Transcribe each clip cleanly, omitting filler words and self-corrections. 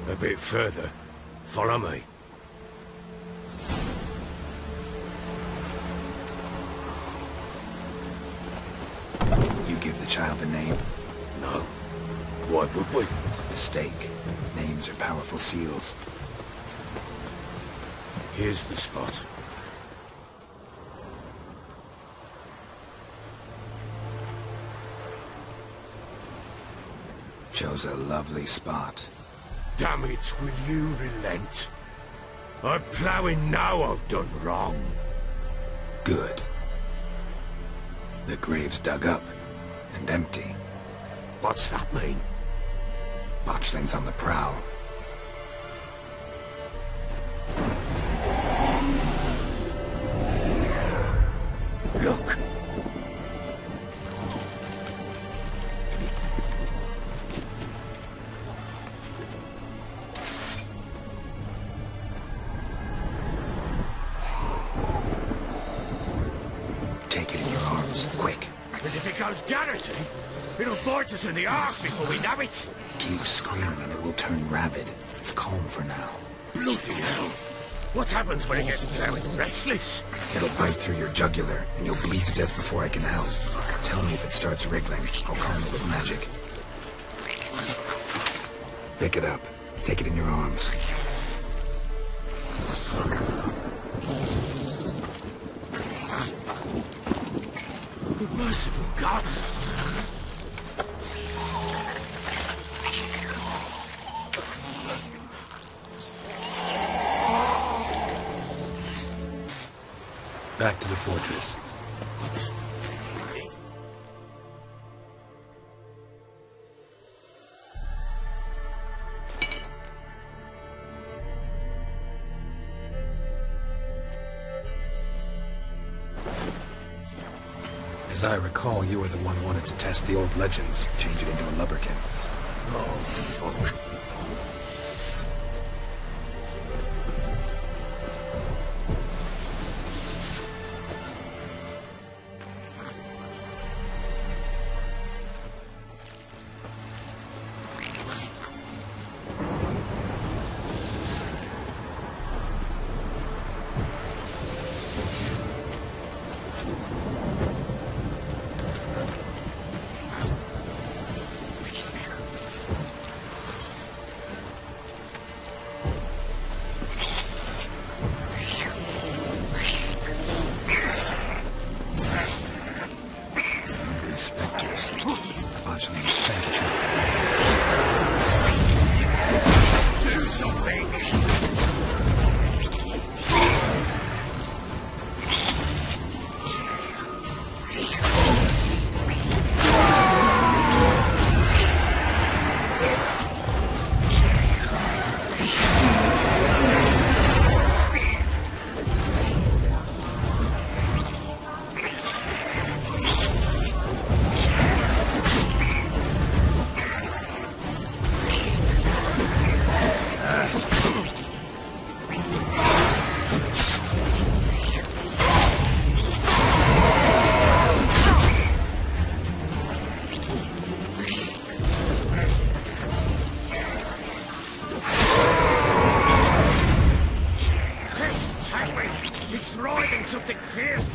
A bit further. Follow me. You give the child a name? No. Why would we? Mistake. Names are powerful seals. Here's the spot. Chose a lovely spot. Damn it, will you relent? I'm ploughing now I've done wrong. Good. The grave's dug up and empty. What's that mean? Botchling's on the prowl. Look! Take it in your arms, quick. And if it goes garroting, it'll bite us in the arse before we know it. Keep screaming and it will turn rabid. It's calm for now. Bloody hell! What happens when it gets plowing restless? It'll bite through your jugular, and you'll bleed to death before I can help. Tell me if it starts wriggling. I'll calm it with magic. Pick it up. Take it in your arms. Merciful gods! Back to the fortress. What? As I recall, you were the one who wanted to test the old legends, change it into a lubberkin. Oh, fuck. Do something! It's writhing something fierce.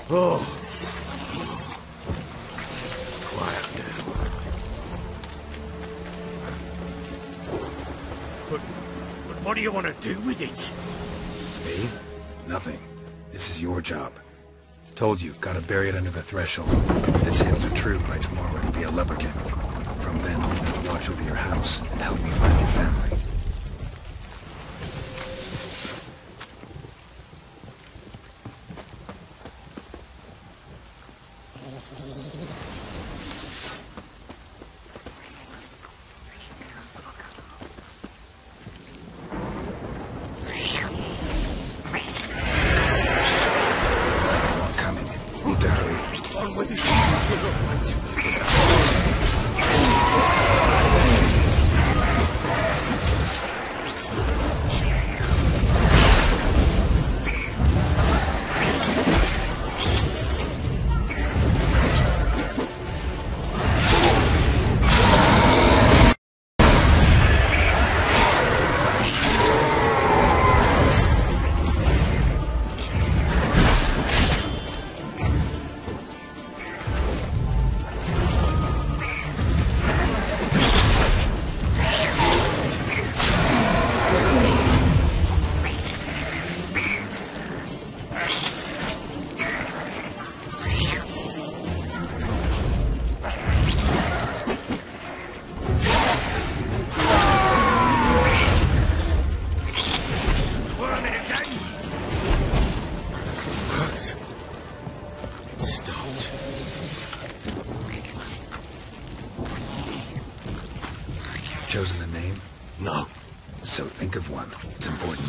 Oh. Quiet now. But what do you want to do with it? Me? Nothing. This is your job. Told you, gotta bury it under the threshold. If the tales are true, by tomorrow it'll be a lubberkin. From then on, I'll watch over your house and help me find your family. Chosen a name? No. So think of one. It's important.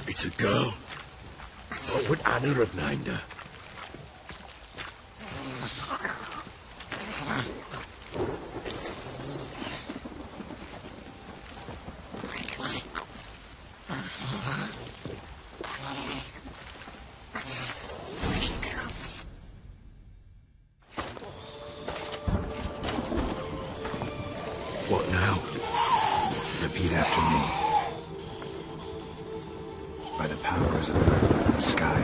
It's a girl. What would Anna have named her? What now? Repeat after me. By the powers of earth and sky.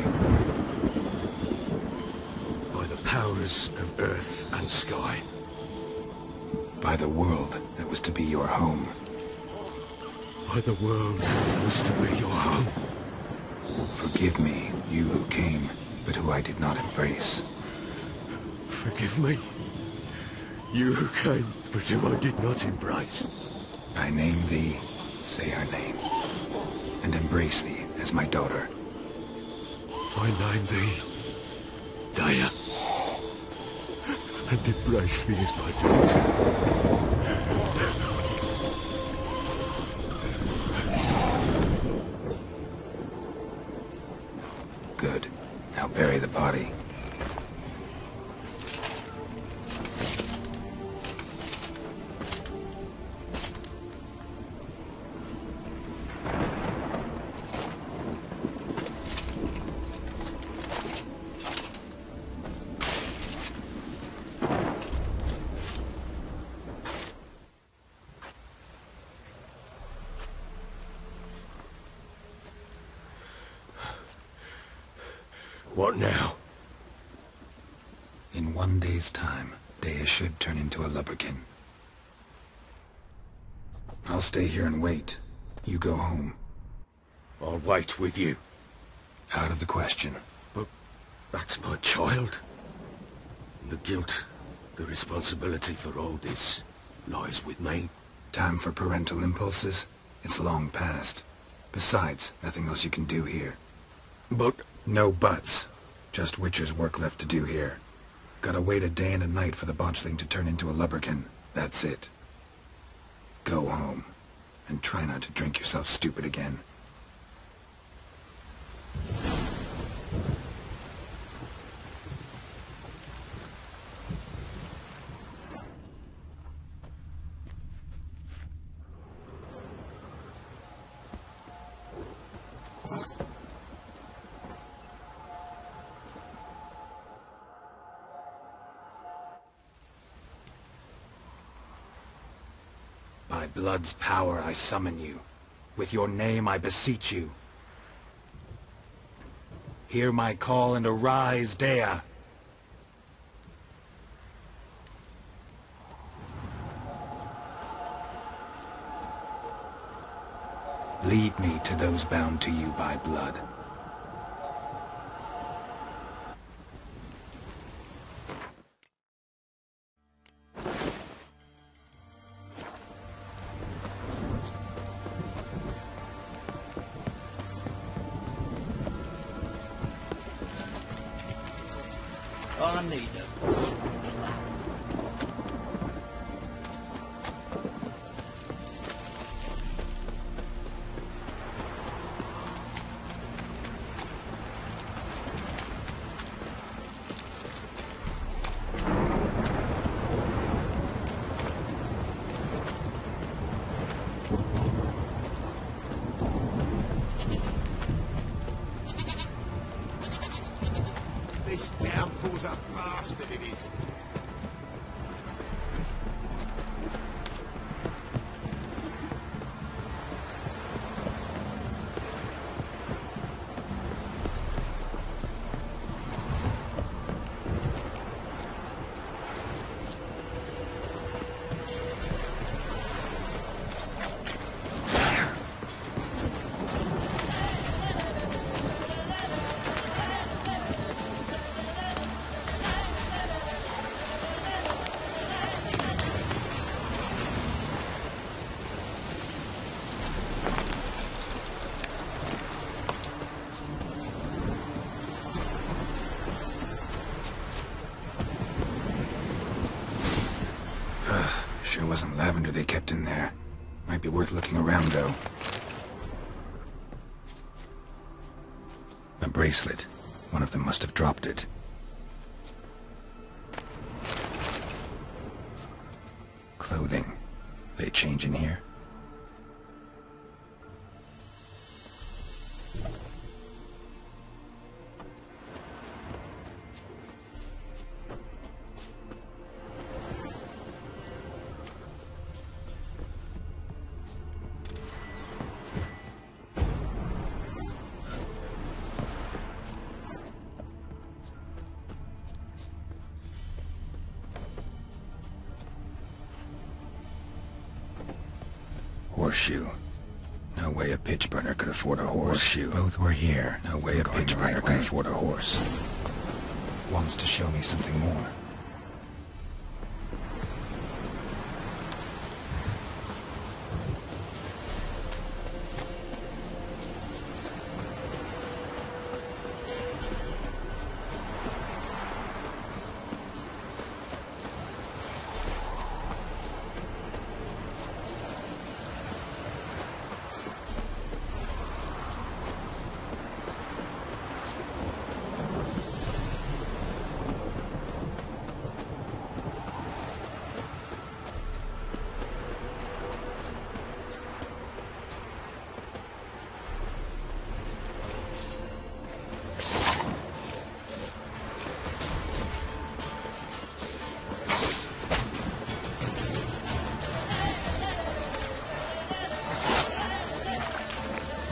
By the powers of earth and sky. By the world that was to be your home. By the world that was to be your home. Forgive me, you who came, but who I did not embrace. Forgive me. You who came, but who I did not embrace. I name thee, say her name, and embrace thee as my daughter. I name thee, Daya, and embrace thee as my daughter. Good. Now bury the body. What now? In 1 day's time, Daya should turn into a lubberkin. I'll stay here and wait. You go home. I'll wait with you. Out of the question. But that's my child. The guilt, the responsibility for all this lies with me. Time for parental impulses? It's long past. Besides, nothing else you can do here. But... No buts. Just Witcher's work left to do here. Gotta wait a day and a night for the botchling to turn into a lubberkin. That's it. Go home. And try not to drink yourself stupid again. By blood's power I summon you. With your name I beseech you. Hear my call and arise, Daya. Lead me to those bound to you by blood. I need it. This downpour's a bastard, it is. wonder they kept in there. Might be worth looking around, though. A bracelet. One of them must have dropped it. Clothing. They change in here? Horseshoe. No way a pitch burner could afford a horse. Horseshoe. Both were here. No way a pitch burner could afford a horse. Wants to show me something more.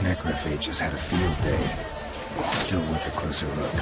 Necrophages had a field day. Still worth a closer look.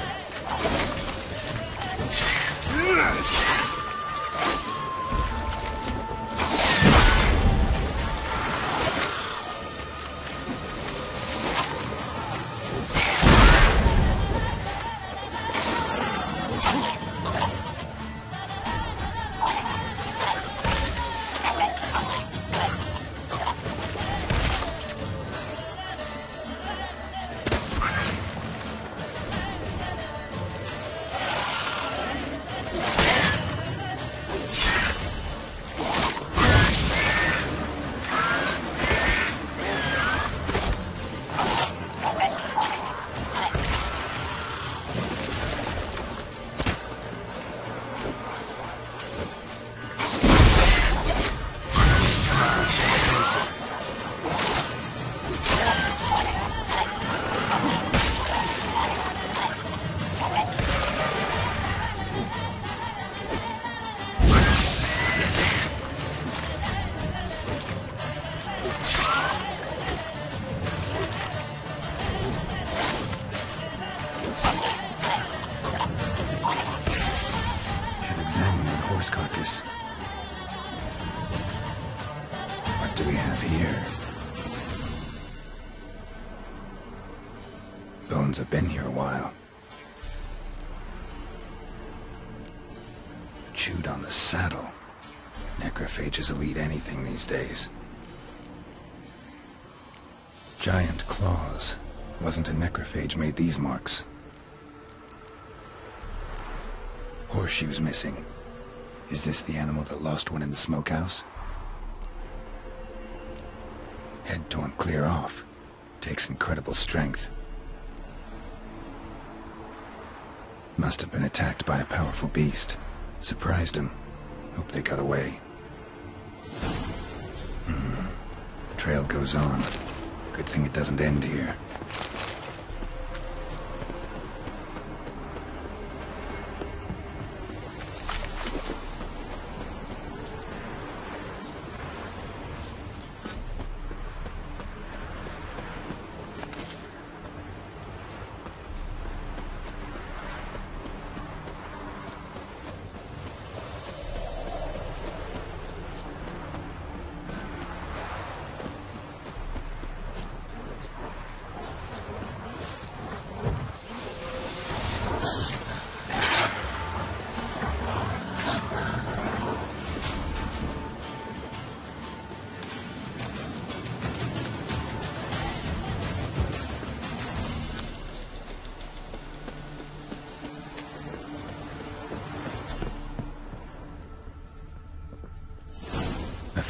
What do we have here? Bones have been here a while. Chewed on the saddle. Necrophages will eat anything these days. Giant claws. Wasn't a necrophage made these marks. Horseshoes missing. Is this the animal that lost one in the smokehouse? Head torn clear off. Takes incredible strength. Must have been attacked by a powerful beast. Surprised him. Hope they got away. Trail goes on. Good thing it doesn't end here.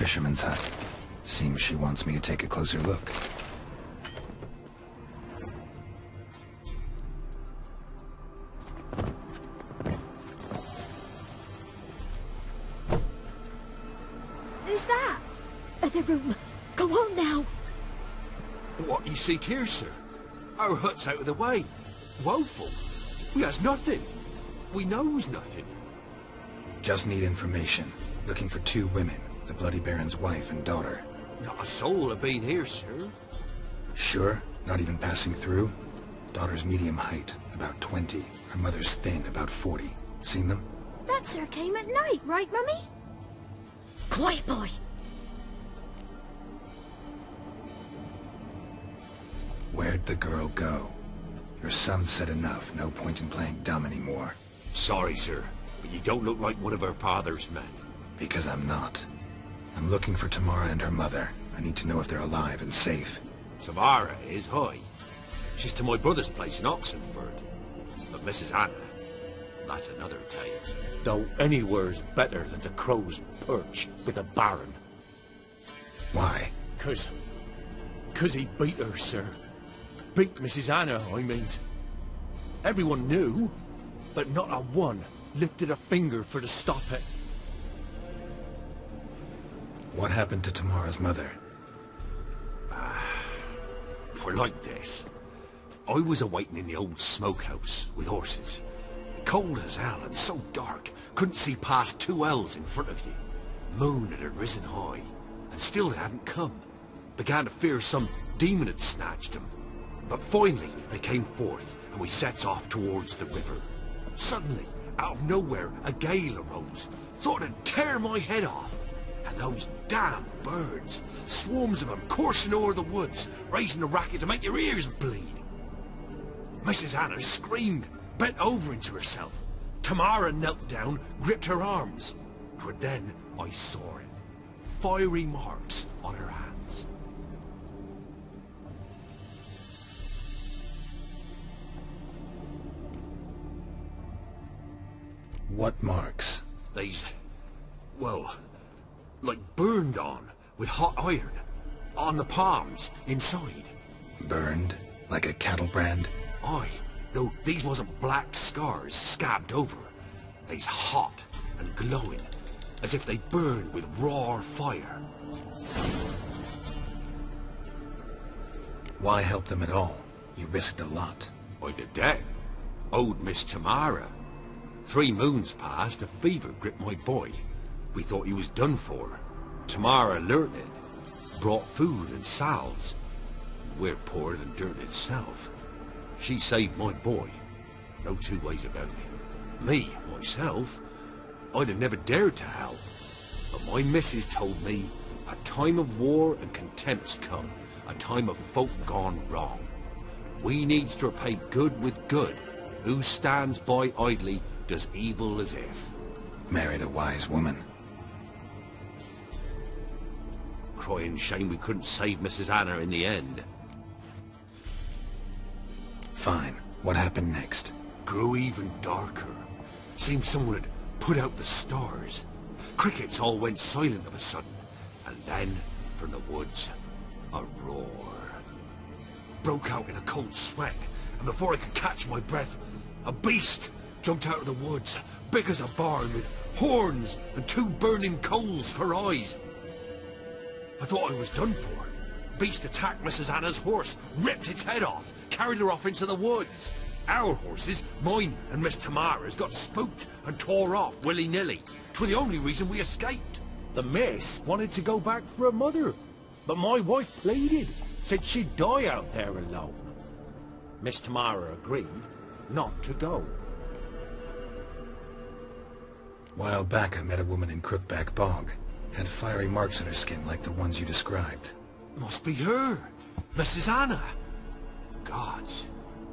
fisherman's hut. Seems she wants me to take a closer look. Who's that? Other room. Go on now. What you seek here, sir? Our hut's out of the way. Woeful. We has nothing. We knows nothing. Just need information. Looking for 2 women, the Bloody Baron's wife and daughter. Not a soul have been here, sir. Sure? Not even passing through? Daughter's medium height, about 20. Her mother's thin, about 40. Seen them? That sir came at night, right, Mummy? Quiet, boy. Where'd the girl go? Your son said enough. No point in playing dumb anymore. Sorry, sir, but you don't look like one of our father's men. Because I'm not. I'm looking for Tamara and her mother. I need to know if they're alive and safe. Tamara is high. She's to my brother's place in Oxenford. But Mrs. Anna, that's another tale. Though anywhere's better than the crow's perch with the Baron. Why? Cause he beat her, sir. Beat Mrs. Anna, I mean. Everyone knew, but not a one lifted a finger for to stop it. What happened to Tamara's mother? Twere like this. I was awaiting in the old smokehouse with horses. Cold as hell and so dark, couldn't see past 2 ells in front of you. Moon had risen high, and still it hadn't come. Began to fear some demon had snatched him. But finally, they came forth, and we sets off towards the river. Suddenly, out of nowhere, a gale arose. Thought it'd tear my head off. And those damn birds, swarms of them coursing o'er the woods, raising a racket to make your ears bleed. Mrs. Anna screamed, bent over into herself. Tamara knelt down, gripped her arms. But then I saw it. Fiery marks on her hands. What marks? These, well, like burned on with hot iron. On the palms, inside. Burned? Like a cattle brand? Aye, though these wasn't black scars scabbed over. They's hot and glowing, as if they burned with raw fire. Why help them at all? You risked a lot. I'd a debt. Owed Miss Tamara. 3 moons passed, a fever gripped my boy. We thought he was done for. Tamara learnt it. Brought food and salves. We're poorer than dirt itself. She saved my boy. No 2 ways about it. Me, myself, I'd have never dared to help. But my missus told me a time of war and contempt's come. A time of folk gone wrong. We needs to repay good with good. Who stands by idly does evil as if. Married a wise woman. Crying shame we couldn't save Mrs. Anna in the end. Fine. What happened next? Grew even darker. Seemed someone had put out the stars. Crickets all went silent of a sudden. And then, from the woods, a roar. Broke out in a cold sweat, and before I could catch my breath, a beast jumped out of the woods, big as a barn, with horns and 2 burning coals for eyes. I thought I was done for. Beast attacked Mrs. Anna's horse, ripped its head off, carried her off into the woods. Our horses, mine and Miss Tamara's, got spooked and tore off willy-nilly. 'Twere the only reason we escaped. The miss wanted to go back for her mother, but my wife pleaded, said she'd die out there alone. Miss Tamara agreed not to go. While back I met a woman in Crookback Bog. Had fiery marks on her skin like the ones you described. Must be her, Mrs. Anna. Gods,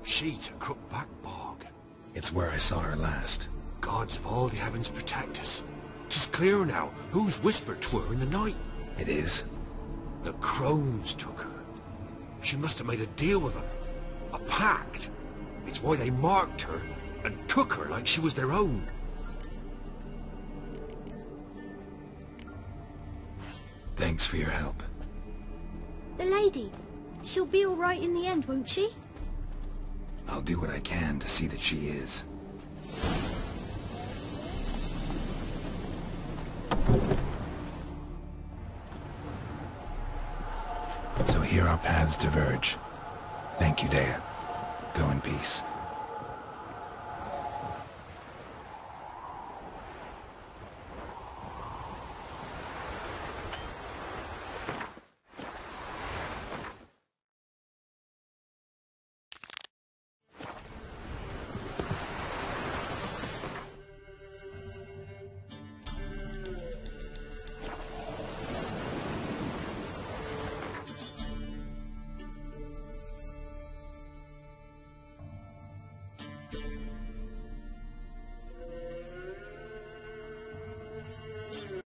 she to Crookback Bog. It's where I saw her last. Gods of all the heavens protect us. 'Tis clear now who's whispered to her in the night. It is? The crones took her. She must have made a deal with them. A pact. It's why they marked her and took her like she was their own. Thanks for your help. The lady, she'll be all right in the end, won't she? I'll do what I can to see that she is. So here our paths diverge. Thank you, Dea. Go in peace.